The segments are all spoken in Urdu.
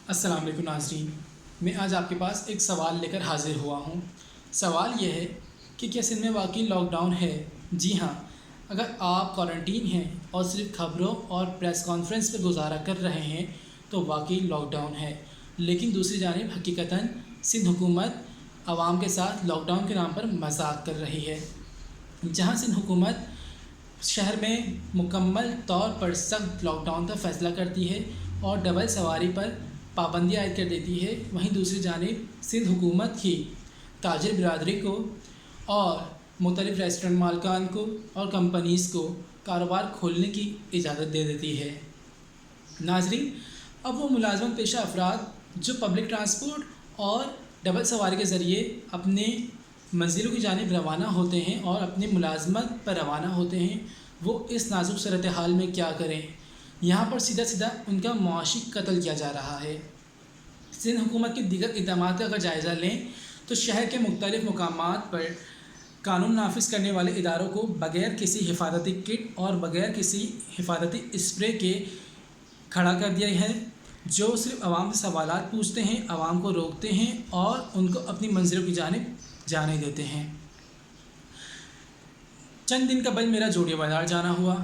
السلام علیکم ناظرین، میں آج آپ کے پاس ایک سوال لے کر حاضر ہوا ہوں۔ سوال یہ ہے کہ کیا سندھ میں واقعی لاک ڈاؤن ہے؟ جی ہاں، اگر آپ کوارنٹین ہیں اور صرف خبروں اور پریس کانفرنس پہ گزارا کر رہے ہیں تو واقعی لاک ڈاؤن ہے، لیکن دوسری جانب حقیقتاً سندھ حکومت عوام کے ساتھ لاک ڈاؤن کے نام پر مذاق کر رہی ہے۔ جہاں سندھ حکومت شہر میں مکمل طور پر سخت لاک ڈاؤن کا فیصلہ کرتی ہے اور ڈبل سواری پر پابندی عائد کر دیتی ہے، وہیں دوسری جانب سندھ حکومت ہی تاجر برادری کو اور مختلف ریسٹورنٹ مالکان کو اور کمپنیز کو کاروبار کھولنے کی اجازت دے دیتی ہے۔ ناظرین، اب وہ ملازمت پیشہ افراد جو پبلک ٹرانسپورٹ اور ڈبل سواری کے ذریعے اپنے منزلوں کی جانب روانہ ہوتے ہیں اور اپنے ملازمت پر روانہ ہوتے ہیں، وہ اس نازک صورتحال میں کیا کریں؟ یہاں پر سیدھا سیدھا ان کا معاشی قتل کیا جا رہا ہے۔ سندھ حکومت کے دیگر اقدامات کا اگر جائزہ لیں تو شہر کے مختلف مقامات پر قانون نافذ کرنے والے اداروں کو بغیر کسی حفاظتی کٹ اور بغیر کسی حفاظتی اسپرے کے کھڑا کر دیا ہے، جو صرف عوام سے سوالات پوچھتے ہیں، عوام کو روکتے ہیں اور ان کو اپنی منزلوں کی جانب جانے دیتے ہیں۔ چند دن قبل میرا جوڑیہ بازار جانا ہوا۔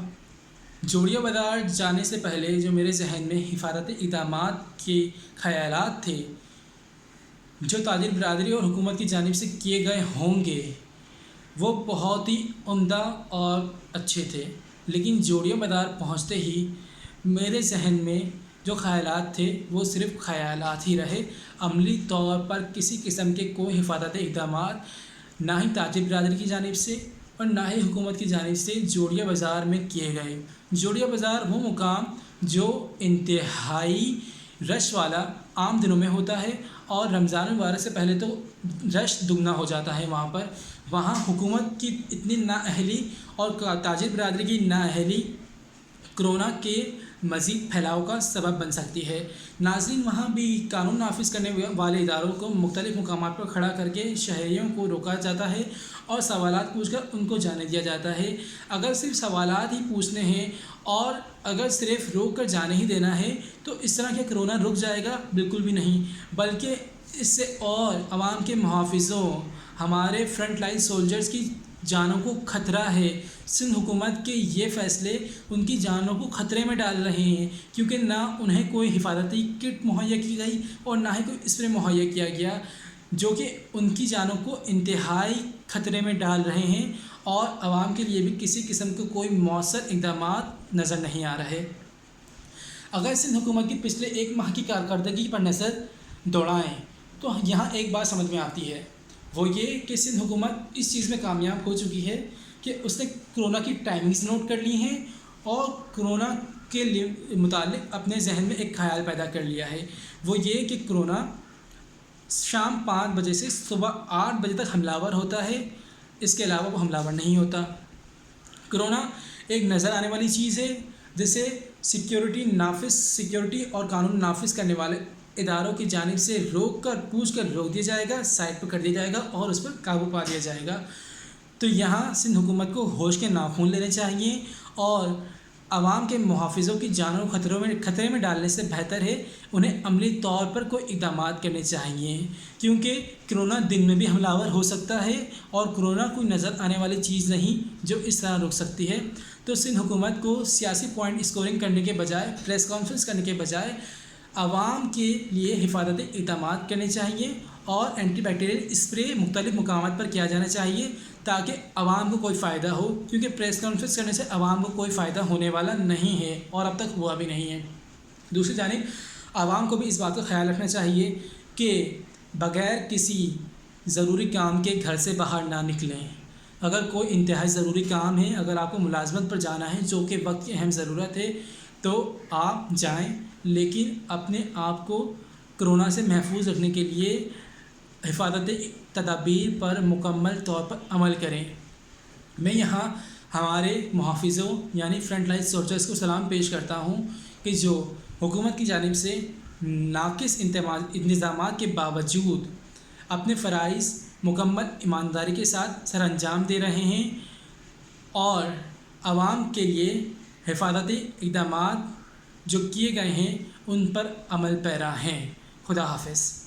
جوڑیہ بازار جانے سے پہلے جو میرے ذہن میں حفاظتی اقدامات کے خیالات تھے جو تاجر برادری اور حکومت کی جانب سے کیے گئے ہوں گے، وہ بہت ہی عمدہ اور اچھے تھے، لیکن جوڑیہ بازار پہنچتے ہی میرے ذہن میں جو خیالات تھے وہ صرف خیالات ہی رہے۔ عملی طور پر کسی قسم کے کوئی حفاظتی اقدامات نہ ہی تاجر برادری کی جانب سے اور نہ ہی حکومت کی جانب سے جوڑیہ بازار میں کیے گئے۔ جوڑیہ بازار وہ مقام جو انتہائی رش والا عام دنوں میں ہوتا ہے اور رمضان المبارک سے پہلے تو رش دگنا ہو جاتا ہے وہاں حکومت کی اتنی نااہلی اور تاجر برادری کی نااہلی کرونا کے مزید پھیلاؤ کا سبب بن سکتی ہے۔ ناظرین، وہاں بھی قانون نافذ کرنے والے اداروں کو مختلف مقامات پر کھڑا کر کے شہریوں کو روکا جاتا ہے اور سوالات پوچھ کر ان کو جانے دیا جاتا ہے۔ اگر صرف سوالات ہی پوچھنے ہیں اور اگر صرف روک کر جانے ہی دینا ہے تو اس طرح کیا کرونا رک جائے گا؟ بالکل بھی نہیں، بلکہ اس سے اور عوام کے محافظوں، ہمارے فرنٹ لائن سولجرز کی جانوں کو خطرہ ہے۔ سندھ حکومت کے یہ فیصلے ان کی جانوں کو خطرے میں ڈال رہے ہیں، کیونکہ نہ انہیں کوئی حفاظتی کٹ مہیا کی گئی اور نہ ہی کوئی اسپرے مہیا کیا گیا، جو کہ ان کی جانوں کو انتہائی خطرے میں ڈال رہے ہیں اور عوام کے لیے بھی کسی قسم کے کوئی مؤثر اقدامات نظر نہیں آ رہے۔ اگر سندھ حکومت کی پچھلے ایک ماہ کی کارکردگی پر نظر دوڑائیں تو یہاں ایک بات سمجھ میں آتی ہے، وہ یہ کہ سندھ حکومت اس چیز میں کامیاب ہو چکی ہے کہ اس نے کرونا کی ٹائمنگز نوٹ کر لی ہیں اور کرونا کے متعلق اپنے ذہن میں ایک خیال پیدا کر لیا ہے۔ وہ یہ کہ کرونا شام 5 بجے سے صبح 8 بجے تک حملہ آور ہوتا ہے، اس کے علاوہ وہ حملہ آور نہیں ہوتا۔ کرونا ایک نظر آنے والی چیز ہے جسے سیکیورٹی اور قانون نافذ کرنے والے اداروں کی جانب سے روک کر پوچھ کر روک دیا جائے گا، سائڈ پر کر دیا جائے گا اور اس پر قابو پا لیا جائے گا۔ تو یہاں سندھ حکومت کو ہوش کے ناخن لینے چاہیے اور عوام کے محافظوں کی جانوں کو خطرے میں ڈالنے سے بہتر ہے انہیں عملی طور پر کوئی اقدامات کرنے چاہیے، کیونکہ کرونا دن میں بھی حملہ آور ہو سکتا ہے اور کرونا کوئی نظر آنے والی چیز نہیں جو اس طرح روک سکتی ہے۔ تو سندھ حکومت کو سیاسی پوائنٹ اسکورنگ کرنے کے بجائے، پریس کانفرنس کرنے کے بجائے عوام کے لیے حفاظتی اقدامات کرنے چاہیے اور اینٹی بیکٹیریل اسپرے مختلف مقامات پر کیا جانا چاہیے تاکہ عوام کو کوئی فائدہ ہو، کیونکہ پریس کانفرنس کرنے سے عوام کو کوئی فائدہ ہونے والا نہیں ہے اور اب تک ہوا بھی نہیں ہے۔ دوسری جانب عوام کو بھی اس بات کا خیال رکھنا چاہیے کہ بغیر کسی ضروری کام کے گھر سے باہر نہ نکلیں۔ اگر کوئی انتہائی ضروری کام ہے، اگر آپ کو ملازمت پر جانا ہے جو کہ وقت کی اہم ضرورت ہے تو آپ جائیں، لیکن اپنے آپ کو کرونا سے محفوظ رکھنے کے لیے حفاظتی تدابیر پر مکمل طور پر عمل کریں۔ میں یہاں ہمارے محافظوں یعنی فرنٹ لائن سولجرز کو سلام پیش کرتا ہوں کہ جو حکومت کی جانب سے ناقص انتظامات کے باوجود اپنے فرائض مکمل ایمانداری کے ساتھ سر انجام دے رہے ہیں اور عوام کے لیے حفاظتی اقدامات جو کیے گئے ہیں ان پر عمل پیرا ہیں۔ خدا حافظ۔